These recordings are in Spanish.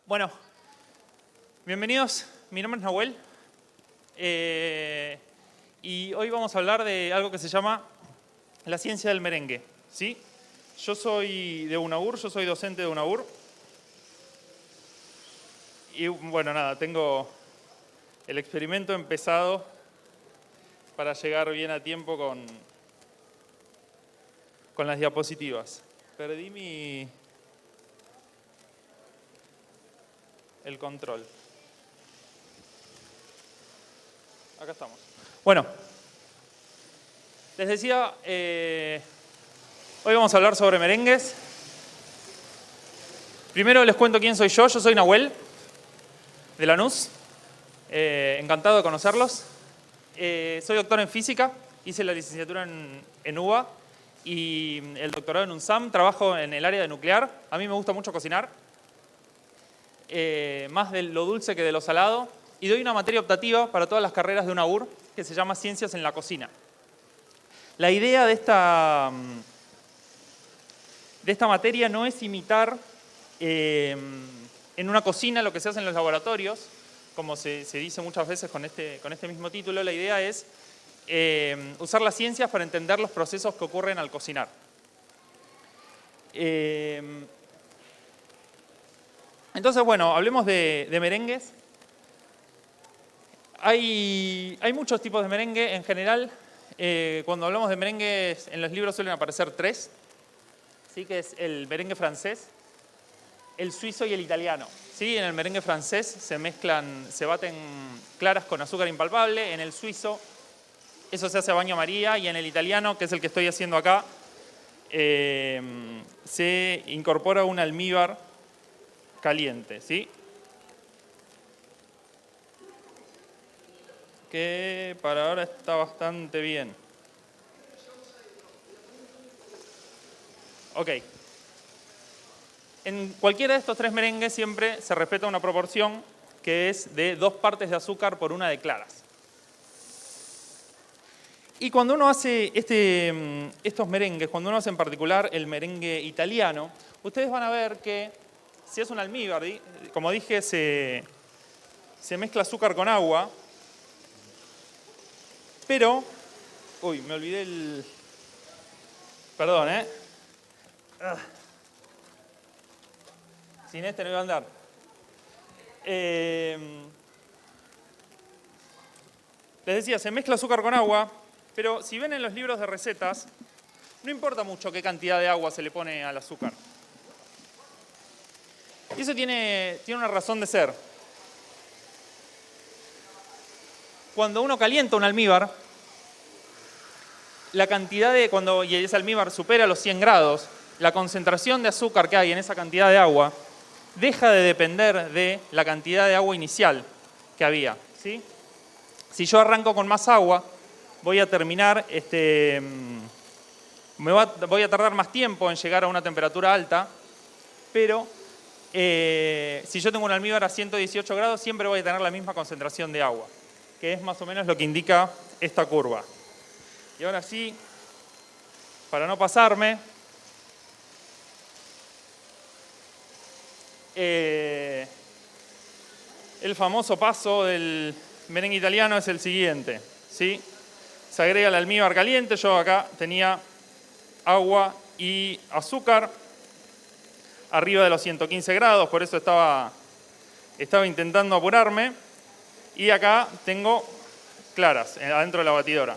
Bueno, bienvenidos. Mi nombre es Nahuel. Y hoy vamos a hablar de algo que se llama la ciencia del merengue. ¿Sí? Yo soy de UNAUR, yo soy docente de UNAUR. Y bueno, nada, tengo el experimento empezado para llegar bien a tiempo con las diapositivas. Perdí el control. Acá estamos. Bueno, les decía, hoy vamos a hablar sobre merengues. Primero les cuento quién soy yo. Yo soy Nahuel, de Lanús. Encantado de conocerlos. Soy doctor en física, hice la licenciatura en UBA y el doctorado en UNSAM. Trabajo en el área de nuclear. A mí me gusta mucho cocinar. Más de lo dulce que de lo salado, y doy una materia optativa para todas las carreras de UNAUR que se llama Ciencias en la Cocina. La idea de esta materia no es imitar en una cocina lo que se hace en los laboratorios, como se dice muchas veces con este mismo título. La idea es usar las ciencias para entender los procesos que ocurren al cocinar. Entonces, bueno, hablemos de merengues. Hay muchos tipos de merengue. En general, cuando hablamos de merengues, en los libros suelen aparecer tres. ¿Sí? Que es el merengue francés, el suizo y el italiano. ¿Sí? En el merengue francés se baten claras con azúcar impalpable. En el suizo, eso se hace a baño María. Y en el italiano, que es el que estoy haciendo acá, se incorpora un almíbar caliente, ¿sí? Que para ahora está bastante bien. Ok. En cualquiera de estos tres merengues siempre se respeta una proporción que es de 2 partes de azúcar por 1 de claras. Y cuando uno hace estos merengues, cuando uno hace en particular el merengue italiano, ustedes van a ver que si es un almíbar, como dije, se mezcla azúcar con agua, pero... Uy, me olvidé el... Perdón, ¿eh? Sin este no iba a andar. Les decía, se mezcla azúcar con agua, pero si ven en los libros de recetas, no importa mucho qué cantidad de agua se le pone al azúcar. Y eso tiene una razón de ser. Cuando uno calienta un almíbar, la cantidad cuando ese almíbar supera los 100 grados, la concentración de azúcar que hay en esa cantidad de agua deja de depender de la cantidad de agua inicial que había, ¿sí? Si yo arranco con más agua, voy a terminar, voy a tardar más tiempo en llegar a una temperatura alta, pero si yo tengo un almíbar a 118 grados, siempre voy a tener la misma concentración de agua, que es más o menos lo que indica esta curva. Y ahora sí, para no pasarme, el famoso paso del merengue italiano es el siguiente, ¿sí? Se agrega el almíbar caliente. Yo acá tenía agua y azúcar arriba de los 115 grados, por eso estaba intentando apurarme. Y acá tengo claras adentro de la batidora,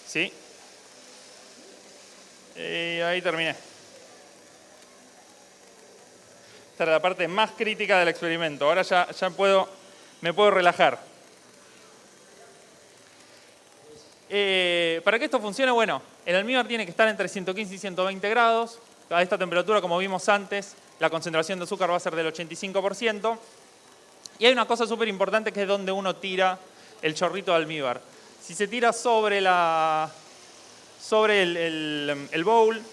¿sí? Y ahí terminé. Esta era la parte más crítica del experimento. Ahora ya me puedo relajar. Para que esto funcione, bueno, el almíbar tiene que estar entre 115 y 120 grados. A esta temperatura, como vimos antes, la concentración de azúcar va a ser del 85%. Y hay una cosa súper importante, que es donde uno tira el chorrito de almíbar. Si se tira sobre el bowl,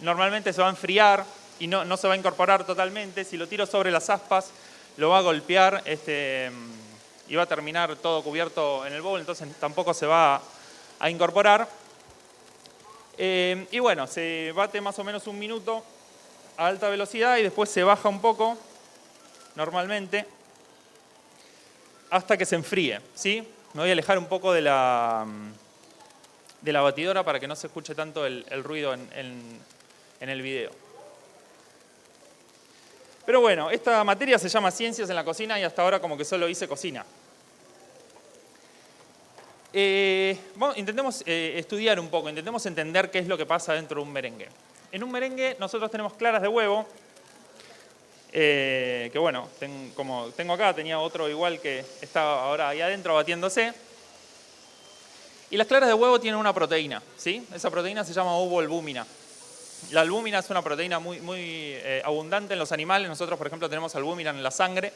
normalmente se va a enfriar y no se va a incorporar totalmente. Si lo tiro sobre las aspas, lo va a golpear y va a terminar todo cubierto en el bowl, entonces tampoco se va a incorporar. Y bueno, se bate más o menos 1 minuto a alta velocidad y después se baja un poco normalmente, hasta que se enfríe, ¿sí? Me voy a alejar un poco de la batidora para que no se escuche tanto el ruido en el video. Pero bueno, esta materia se llama Ciencias en la Cocina y hasta ahora como que solo hice cocina. Intentemos estudiar un poco, intentemos entender qué es lo que pasa dentro de un merengue. En un merengue nosotros tenemos claras de huevo, que bueno, como tengo acá, tenía otro igual que está ahora ahí adentro batiéndose. Y las claras de huevo tienen una proteína, ¿sí? Esa proteína se llama ovoalbúmina. La albúmina es una proteína muy abundante en los animales. Nosotros, por ejemplo, tenemos albúmina en la sangre,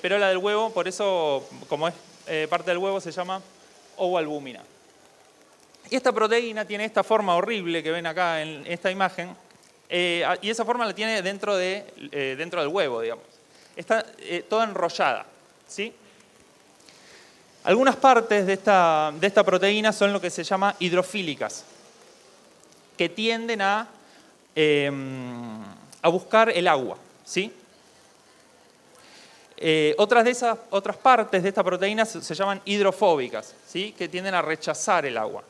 pero la del huevo, por eso, como es parte del huevo, se llama ovoalbúmina. Y esta proteína tiene esta forma horrible que ven acá en esta imagen, y esa forma la tiene dentro del huevo, digamos. Está toda enrollada, ¿sí? Algunas partes de esta proteína son lo que se llama hidrofílicas, que tienden a buscar el agua, ¿sí? Otras partes de esta proteína se llaman hidrofóbicas, ¿sí? Que tienden a rechazar el agua.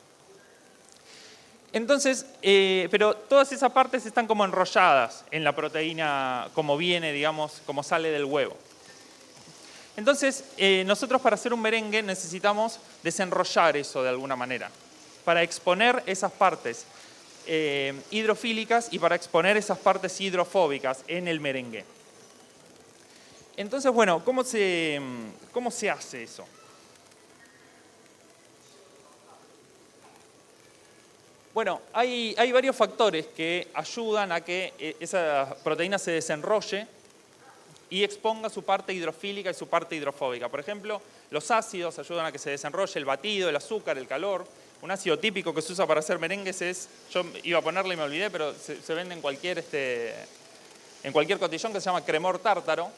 Entonces, pero todas esas partes están como enrolladas en la proteína como viene, digamos, como sale del huevo. Entonces, nosotros para hacer un merengue necesitamos desenrollar eso de alguna manera, para exponer esas partes hidrofílicas y para exponer esas partes hidrofóbicas en el merengue. Entonces, bueno, ¿cómo se hace eso? Bueno, hay varios factores que ayudan a que esa proteína se desenrolle y exponga su parte hidrofílica y su parte hidrofóbica. Por ejemplo, los ácidos ayudan a que se desenrolle el batido, el azúcar, el calor. Un ácido típico que se usa para hacer merengues es, yo iba a ponerle y me olvidé, pero se vende en cualquier cotillón, que se llama cremor tártaro.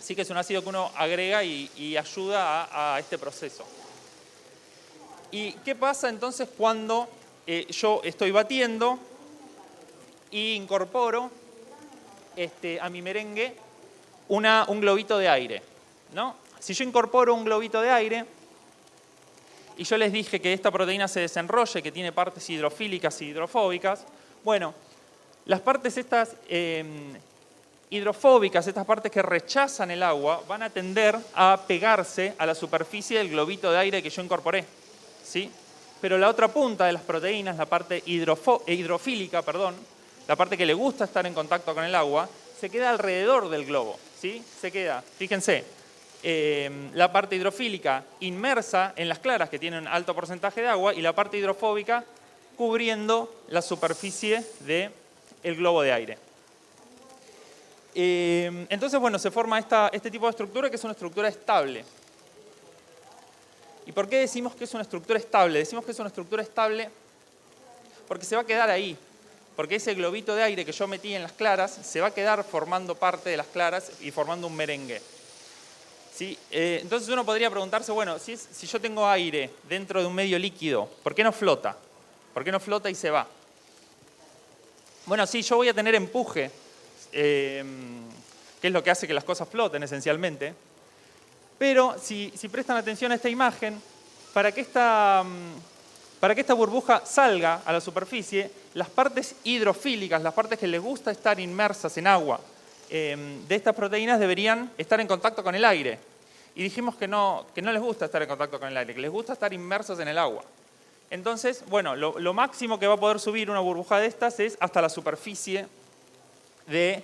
Sí que es un ácido que uno agrega y ayuda a este proceso. ¿Y qué pasa entonces cuando yo estoy batiendo e incorporo a mi merengue un globito de aire, ¿no? Si yo incorporo un globito de aire y yo les dije que esta proteína se desenrolle, que tiene partes hidrofílicas y hidrofóbicas, bueno, las partes estas hidrofóbicas, estas partes que rechazan el agua, van a tender a pegarse a la superficie del globito de aire que yo incorporé, ¿sí? Pero la otra punta de las proteínas, la parte hidrofílica, la parte que le gusta estar en contacto con el agua, se queda alrededor del globo, ¿sí? Se queda, fíjense, la parte hidrofílica inmersa en las claras que tienen alto porcentaje de agua y la parte hidrofóbica cubriendo la superficie del globo de aire. Entonces, bueno, se forma este tipo de estructura que es una estructura estable. ¿Y por qué decimos que es una estructura estable? Decimos que es una estructura estable porque se va a quedar ahí. Porque ese globito de aire que yo metí en las claras se va a quedar formando parte de las claras y formando un merengue. ¿Sí? Entonces uno podría preguntarse, bueno, si yo tengo aire dentro de un medio líquido, ¿por qué no flota? ¿Por qué no flota y se va? Bueno, sí, yo voy a tener empuje, que es lo que hace que las cosas floten esencialmente. Pero si prestan atención a esta imagen, para que esta burbuja salga a la superficie, las partes hidrofílicas, las partes que les gusta estar inmersas en agua, de estas proteínas deberían estar en contacto con el aire. Y dijimos que no les gusta estar en contacto con el aire, que les gusta estar inmersos en el agua. Entonces, bueno, lo máximo que va a poder subir una burbuja de estas es hasta la superficie de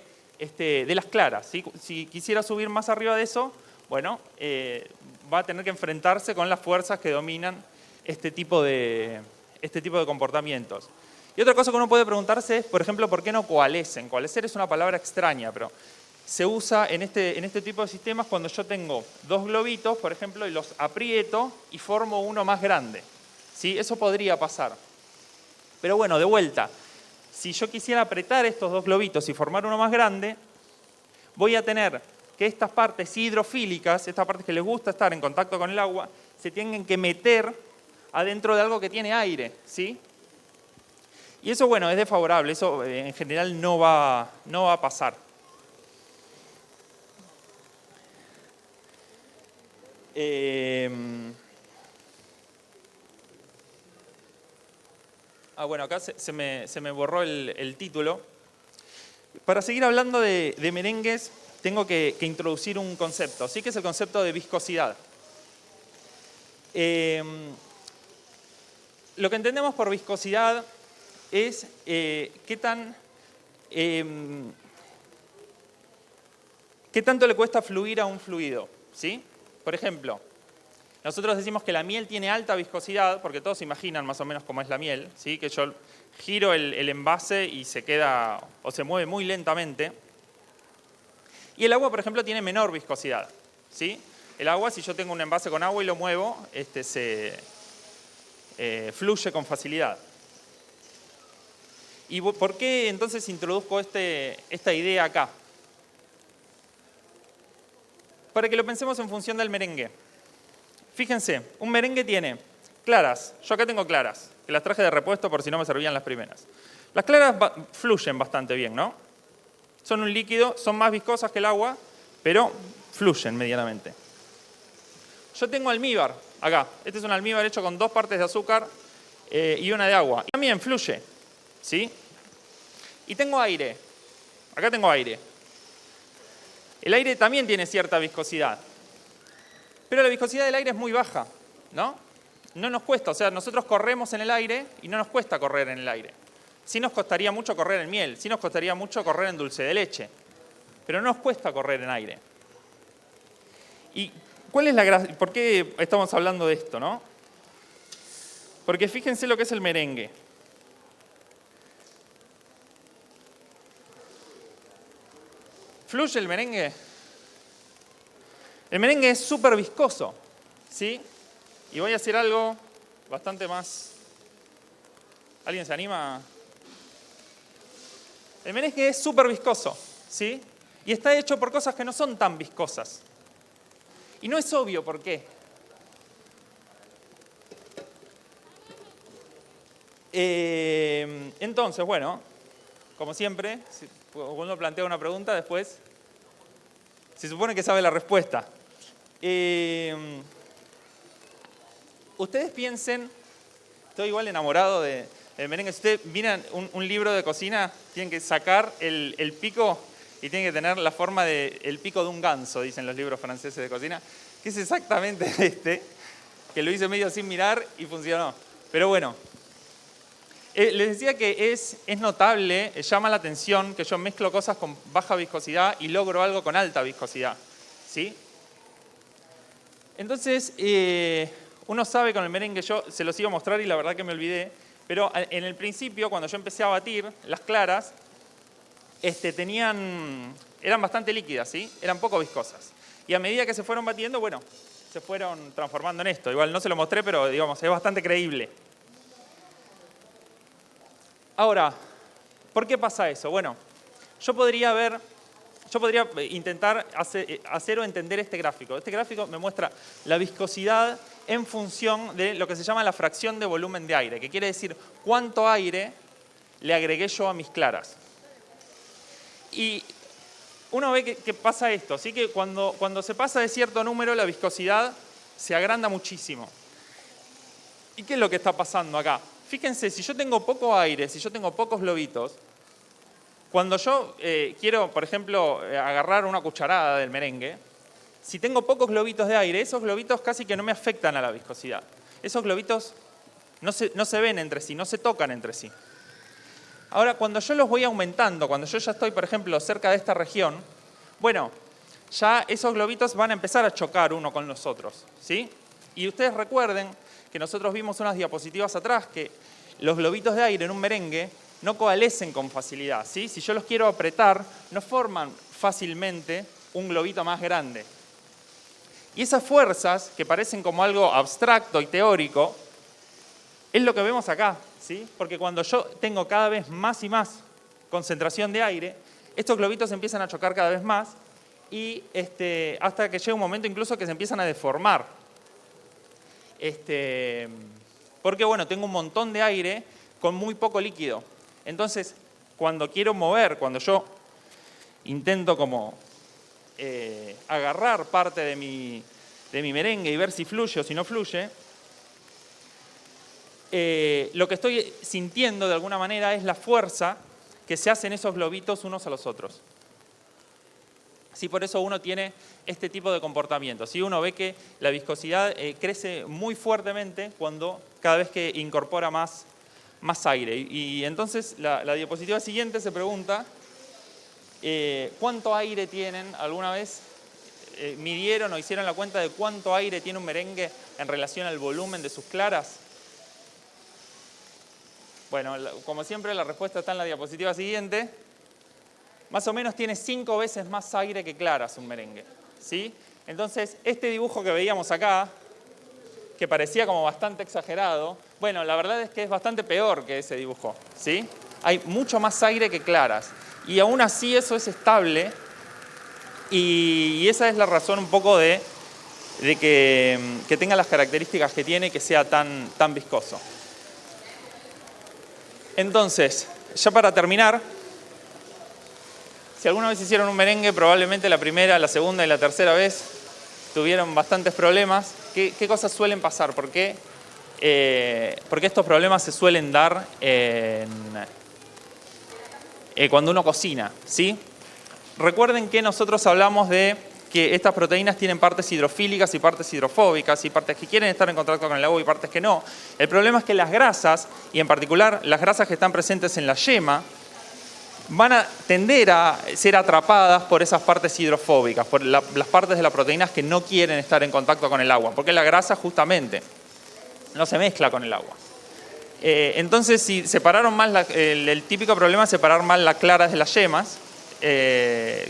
las claras, ¿sí? Si quisiera subir más arriba de eso, bueno, va a tener que enfrentarse con las fuerzas que dominan este tipo de comportamientos. Y otra cosa que uno puede preguntarse es, por ejemplo, ¿por qué no coalescen? Coalescer es una palabra extraña, pero se usa en este tipo de sistemas cuando yo tengo dos globitos, por ejemplo, y los aprieto y formo uno más grande. ¿Sí? Eso podría pasar. Pero bueno, de vuelta, si yo quisiera apretar estos dos globitos y formar uno más grande, voy a tener que estas partes hidrofílicas, estas partes que les gusta estar en contacto con el agua, se tienen que meter adentro de algo que tiene aire, ¿sí? Y eso, bueno, es desfavorable, eso en general no va a pasar. Bueno, acá se me borró el título. Para seguir hablando de merengues, tengo que introducir un concepto, ¿sí? Que es el concepto de viscosidad. Lo que entendemos por viscosidad es qué tanto le cuesta fluir a un fluido, ¿sí? Por ejemplo, nosotros decimos que la miel tiene alta viscosidad, porque todos se imaginan más o menos cómo es la miel, ¿sí? Que yo giro el envase y se queda o se mueve muy lentamente. Y el agua, por ejemplo, tiene menor viscosidad, ¿sí? El agua, si yo tengo un envase con agua y lo muevo, fluye con facilidad. ¿Y por qué entonces introduzco esta idea acá? Para que lo pensemos en función del merengue. Fíjense, un merengue tiene claras. Yo acá tengo claras, que las traje de repuesto por si no me servían las primeras. Las claras fluyen bastante bien, ¿no? Son un líquido, son más viscosas que el agua, pero fluyen medianamente. Yo tengo almíbar acá. Este es un almíbar hecho con 2 partes de azúcar y una de agua. Y también fluye, ¿sí? Y tengo aire. Acá tengo aire. El aire también tiene cierta viscosidad. Pero la viscosidad del aire es muy baja, ¿no? No nos cuesta, o sea, nosotros corremos en el aire y no nos cuesta correr en el aire. Sí nos costaría mucho correr en miel, sí nos costaría mucho correr en dulce de leche, pero no nos cuesta correr en aire. ¿Y cuál es la gracia? ¿Por qué estamos hablando de esto, no? Porque fíjense lo que es el merengue. ¿Fluye el merengue? El merengue es súper viscoso, ¿sí? Y voy a hacer algo bastante más... ¿Alguien se anima? El merengue es súper viscoso, ¿sí? Y está hecho por cosas que no son tan viscosas. Y no es obvio por qué. Entonces, bueno, como siempre, si uno plantea una pregunta, después se supone que sabe la respuesta. Ustedes piensen, estoy igual enamorado del merengue. Si ustedes miran un libro de cocina, tienen que sacar el pico y tienen que tener la forma del pico de un ganso, dicen los libros franceses de cocina, que es exactamente que lo hice medio sin mirar y funcionó. Pero bueno, les decía que es notable, llama la atención que yo mezclo cosas con baja viscosidad y logro algo con alta viscosidad, ¿sí? Entonces, uno sabe con el merengue, yo se los iba a mostrar y la verdad que me olvidé, pero en el principio, cuando yo empecé a batir, las claras eran bastante líquidas, ¿sí? Eran poco viscosas. Y a medida que se fueron batiendo, bueno, se fueron transformando en esto. Igual no se lo mostré, pero digamos, es bastante creíble. Ahora, ¿por qué pasa eso? Bueno, yo podría intentar hacer o entender este gráfico. Este gráfico me muestra la viscosidad en función de lo que se llama la fracción de volumen de aire, que quiere decir cuánto aire le agregué yo a mis claras. Y uno ve que pasa esto, ¿sí? Que cuando se pasa de cierto número, la viscosidad se agranda muchísimo. ¿Y qué es lo que está pasando acá? Fíjense, si yo tengo poco aire, si yo tengo pocos globitos, cuando yo quiero, por ejemplo, agarrar una cucharada del merengue, si tengo pocos globitos de aire, esos globitos casi que no me afectan a la viscosidad. Esos globitos no se ven entre sí, no se tocan entre sí. Ahora, cuando yo los voy aumentando, cuando yo ya estoy, por ejemplo, cerca de esta región, bueno, ya esos globitos van a empezar a chocar uno con los otros, ¿sí? Y ustedes recuerden que nosotros vimos unas diapositivas atrás que los globitos de aire en un merengue no coalescen con facilidad, ¿sí? Si yo los quiero apretar, no forman fácilmente un globito más grande. Y esas fuerzas, que parecen como algo abstracto y teórico, es lo que vemos acá, ¿sí? Porque cuando yo tengo cada vez más y más concentración de aire, estos globitos empiezan a chocar cada vez más y hasta que llega un momento incluso que se empiezan a deformar. Porque, bueno, tengo un montón de aire con muy poco líquido. Entonces, cuando quiero mover, cuando yo intento como agarrar parte de mi merengue y ver si fluye o si no fluye, lo que estoy sintiendo de alguna manera es la fuerza que se hacen esos globitos unos a los otros. Sí, por eso uno tiene este tipo de comportamiento. ¿Sí? Uno ve que la viscosidad crece muy fuertemente cada vez que incorpora más aire. Y entonces la diapositiva siguiente se pregunta ¿cuánto aire tienen? ¿Alguna vez midieron o hicieron la cuenta de cuánto aire tiene un merengue en relación al volumen de sus claras? Bueno, como siempre la respuesta está en la diapositiva siguiente. Más o menos tiene 5 veces más aire que claras un merengue. ¿Sí? Entonces, este dibujo que veíamos acá, que parecía como bastante exagerado, bueno, la verdad es que es bastante peor que ese dibujo. ¿Sí? Hay mucho más aire que claras. Y aún así eso es estable. Y esa es la razón un poco de que tenga las características que tiene, que sea tan viscoso. Entonces, ya para terminar, si alguna vez hicieron un merengue, probablemente la primera, la segunda y la tercera vez tuvieron bastantes problemas. ¿Qué cosas suelen pasar? ¿Por qué estos problemas se suelen dar cuando uno cocina? ¿Sí? Recuerden que nosotros hablamos de que estas proteínas tienen partes hidrofílicas y partes hidrofóbicas, y partes que quieren estar en contacto con el agua y partes que no. El problema es que las grasas, y en particular las grasas que están presentes en la yema, van a tender a ser atrapadas por esas partes hidrofóbicas, por las partes de las proteínas que no quieren estar en contacto con el agua, porque la grasa justamente no se mezcla con el agua. Entonces, si separaron mal, el típico problema es separar mal las claras de las yemas.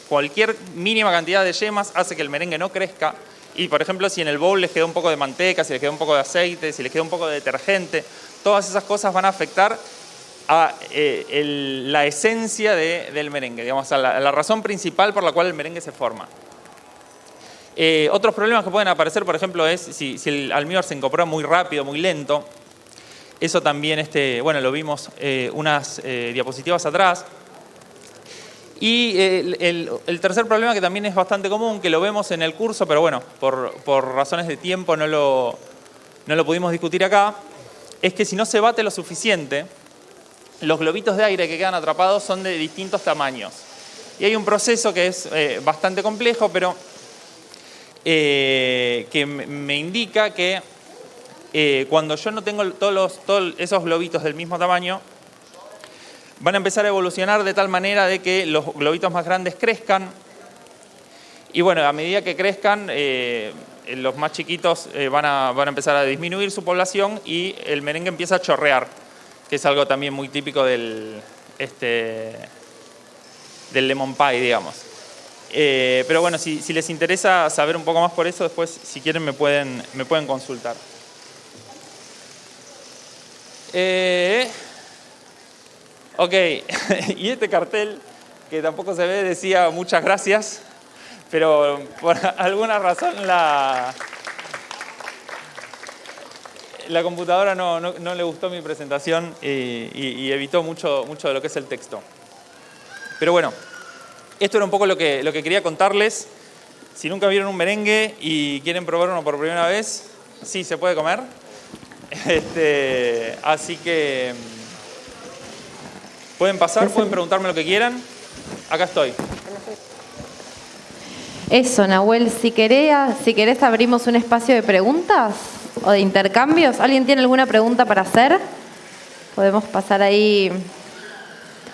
Cualquier mínima cantidad de yemas hace que el merengue no crezca. Y, por ejemplo, si en el bowl les queda un poco de manteca, si les queda un poco de aceite, si les queda un poco de detergente, todas esas cosas van a afectar a la esencia del merengue, digamos, a la razón principal por la cual el merengue se forma. Otros problemas que pueden aparecer, por ejemplo, es si el almíbar se incorpora muy rápido, muy lento. Eso también, bueno, lo vimos unas diapositivas atrás. Y el tercer problema, que también es bastante común, que lo vemos en el curso, pero bueno, por razones de tiempo no lo pudimos discutir acá, es que si no se bate lo suficiente, los globitos de aire que quedan atrapados son de distintos tamaños. Y hay un proceso que es bastante complejo, pero que me indica que cuando yo no tengo todos esos globitos del mismo tamaño, van a empezar a evolucionar de tal manera de que los globitos más grandes crezcan. Y bueno, a medida que crezcan, los más chiquitos van a empezar a disminuir su población y el merengue empieza a chorrear, que es algo también muy típico del lemon pie, digamos. Pero bueno, si les interesa saber un poco más por eso, después, si quieren, me pueden consultar. Ok, y este cartel, que tampoco se ve, decía muchas gracias, pero por alguna razón la computadora no le gustó mi presentación y evitó mucho de lo que es el texto. Pero bueno, esto era un poco lo que quería contarles. Si nunca vieron un merengue y quieren probar uno por primera vez, sí, se puede comer. Así que pueden pasar, pueden preguntarme lo que quieran. Acá estoy. Eso, Nahuel, si querés abrimos un espacio de preguntas o de intercambios. ¿Alguien tiene alguna pregunta para hacer? Podemos pasar ahí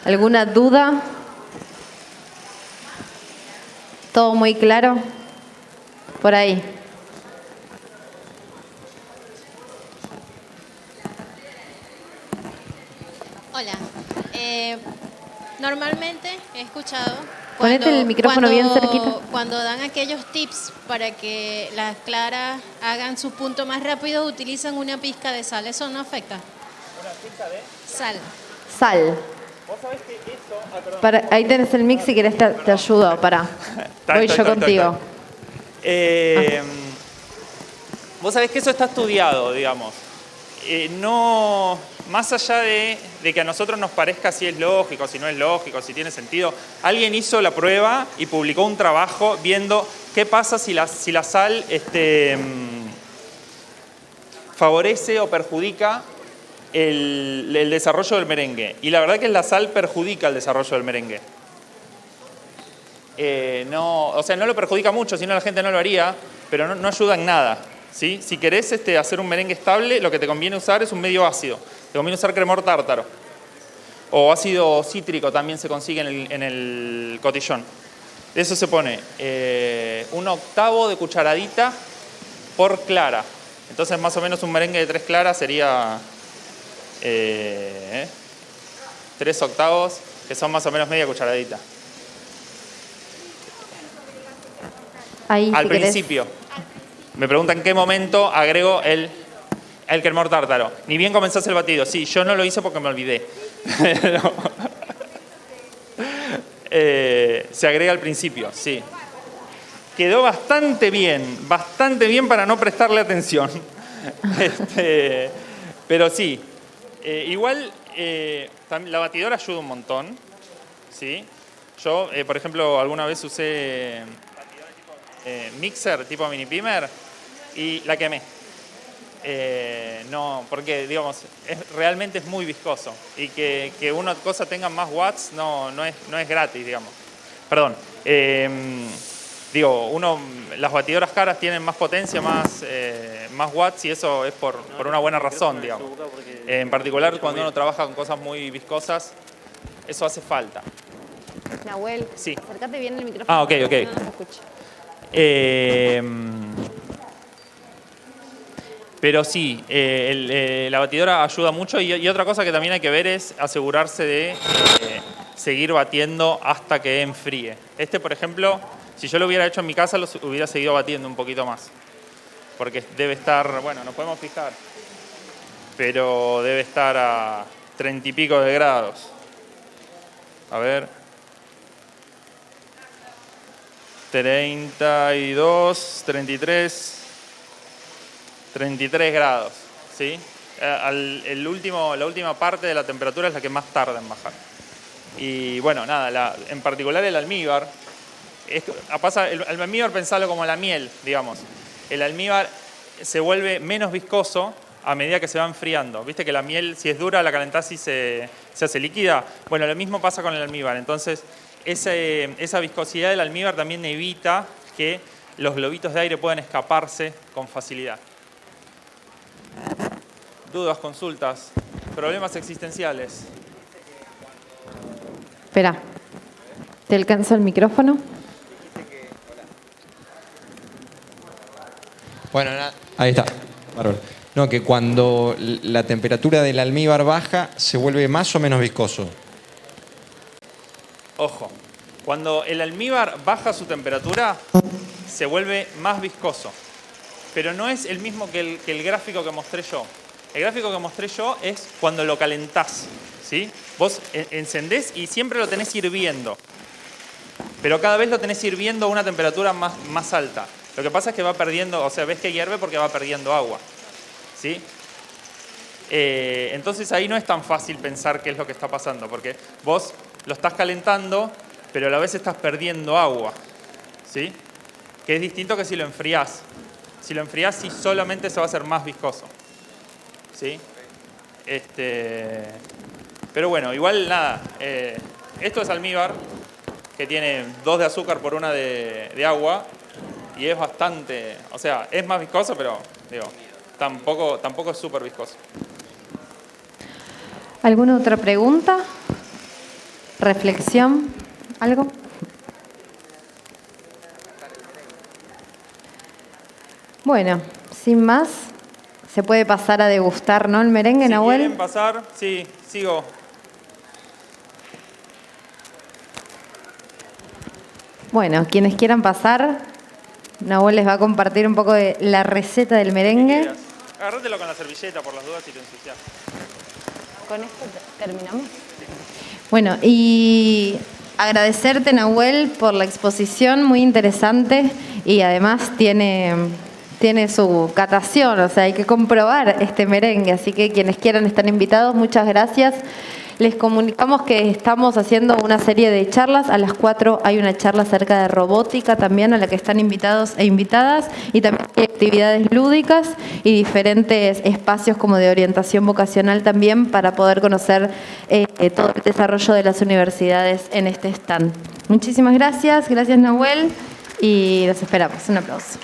alguna duda. ¿Todo muy claro? Por ahí. Hola. Normalmente he escuchado Ponete el micrófono bien cerquita. Cuando dan aquellos tips para que las claras hagan su punto más rápido, utilizan una pizca de sal. ¿Eso no afecta? ¿Una pizca de? Sal. Sal. Vos sabés que esto... Ahí tenés el mix, si querés te ayudo. Voy yo contigo. Vos sabés que eso está estudiado, digamos. no, más allá de que a nosotros nos parezca si es lógico, si no es lógico, si tiene sentido, alguien hizo la prueba y publicó un trabajo viendo qué pasa si la sal favorece o perjudica el desarrollo del merengue. Y la verdad que la sal perjudica el desarrollo del merengue. No lo perjudica mucho, si no la gente no lo haría, pero no ayuda en nada. ¿Sí? Si querés hacer un merengue estable, lo que te conviene usar es un medio ácido. Te conviene usar cremor tártaro. O ácido cítrico también se consigue en el cotillón. Eso se pone 1/8 de cucharadita por clara. Entonces más o menos un merengue de 3 claras sería 3/8, que son más o menos media cucharadita. Ahí, Al si querés. principio. Me preguntan en qué momento agrego el cremor tártaro. Ni bien comenzás el batido. Sí, yo no lo hice porque me olvidé. Se agrega al principio, sí. Quedó bastante bien para no prestarle atención. Pero sí. Igual la batidora ayuda un montón. ¿Sí? Yo, por ejemplo, alguna vez usé mixer tipo mini pimer y la quemé. No, porque digamos, realmente es muy viscoso y que una cosa tenga más watts no es gratis, digamos. Perdón. Las batidoras caras tienen más potencia, más watts y eso es por una buena razón, digamos. En particular cuando uno trabaja con cosas muy viscosas, eso hace falta. Nahuel, Sí. acércate bien el micrófono. Ok. No nos escuche. Pero sí, la batidora ayuda mucho y otra cosa que también hay que ver es asegurarse de seguir batiendo hasta que enfríe. Por ejemplo, si yo lo hubiera hecho en mi casa, lo hubiera seguido batiendo un poquito más. Porque debe estar, bueno, nos podemos fijar, pero debe estar a 30 y pico de grados. A ver. 32, 33... 33 grados, ¿sí? La última parte de la temperatura es la que más tarda en bajar. Y bueno, nada, en particular el almíbar, el almíbar pensalo como la miel, digamos. El almíbar se vuelve menos viscoso a medida que se va enfriando. Viste que la miel, si es dura, la calentás y se hace líquida. Bueno, lo mismo pasa con el almíbar. Entonces, esa viscosidad del almíbar también evita que los globitos de aire puedan escaparse con facilidad. Dudas, consultas, problemas existenciales. Espera, ¿te alcanza el micrófono? Bueno, ahí está. Bárbaro. No, que cuando la temperatura del almíbar baja, se vuelve más o menos viscoso. Ojo, cuando el almíbar baja su temperatura, se vuelve más viscoso. Pero no es el mismo que el gráfico que mostré yo. El gráfico que mostré yo es cuando lo calentás, ¿sí? Vos encendés y siempre lo tenés hirviendo. Pero cada vez lo tenés hirviendo a una temperatura más alta. Lo que pasa es que va perdiendo, o sea, ves que hierve porque va perdiendo agua, ¿sí? Entonces ahí no es tan fácil pensar qué es lo que está pasando, porque vos lo estás calentando, pero a la vez estás perdiendo agua, ¿sí? Que es distinto que si lo enfriás. Si lo enfriás, sí solamente se va a hacer más viscoso, ¿sí? Pero bueno, igual nada. Esto es almíbar, que tiene 2 de azúcar por 1 de agua, y es bastante, o sea, es más viscoso, pero digo, tampoco es súper viscoso. ¿Alguna otra pregunta? ¿Reflexión? ¿Algo? Bueno, sin más, se puede pasar a degustar, ¿no? El merengue, Si Nahuel. quieren pasar, sí, sigo. Bueno, quienes quieran pasar, Nahuel les va a compartir un poco de la receta del merengue. Agárratelo con la servilleta por las dudas si te ensucias. ¿Con esto terminamos? Bueno, y agradecerte, Nahuel, por la exposición, muy interesante, y además tiene tiene su catación, o sea, hay que comprobar este merengue, así que quienes quieran están invitados, muchas gracias. Les comunicamos que estamos haciendo una serie de charlas. A las 4 hay una charla acerca de robótica también a la que están invitados e invitadas, y también hay actividades lúdicas y diferentes espacios como de orientación vocacional también para poder conocer todo el desarrollo de las universidades en este stand. Muchísimas gracias, gracias Nahuel, y los esperamos. Un aplauso.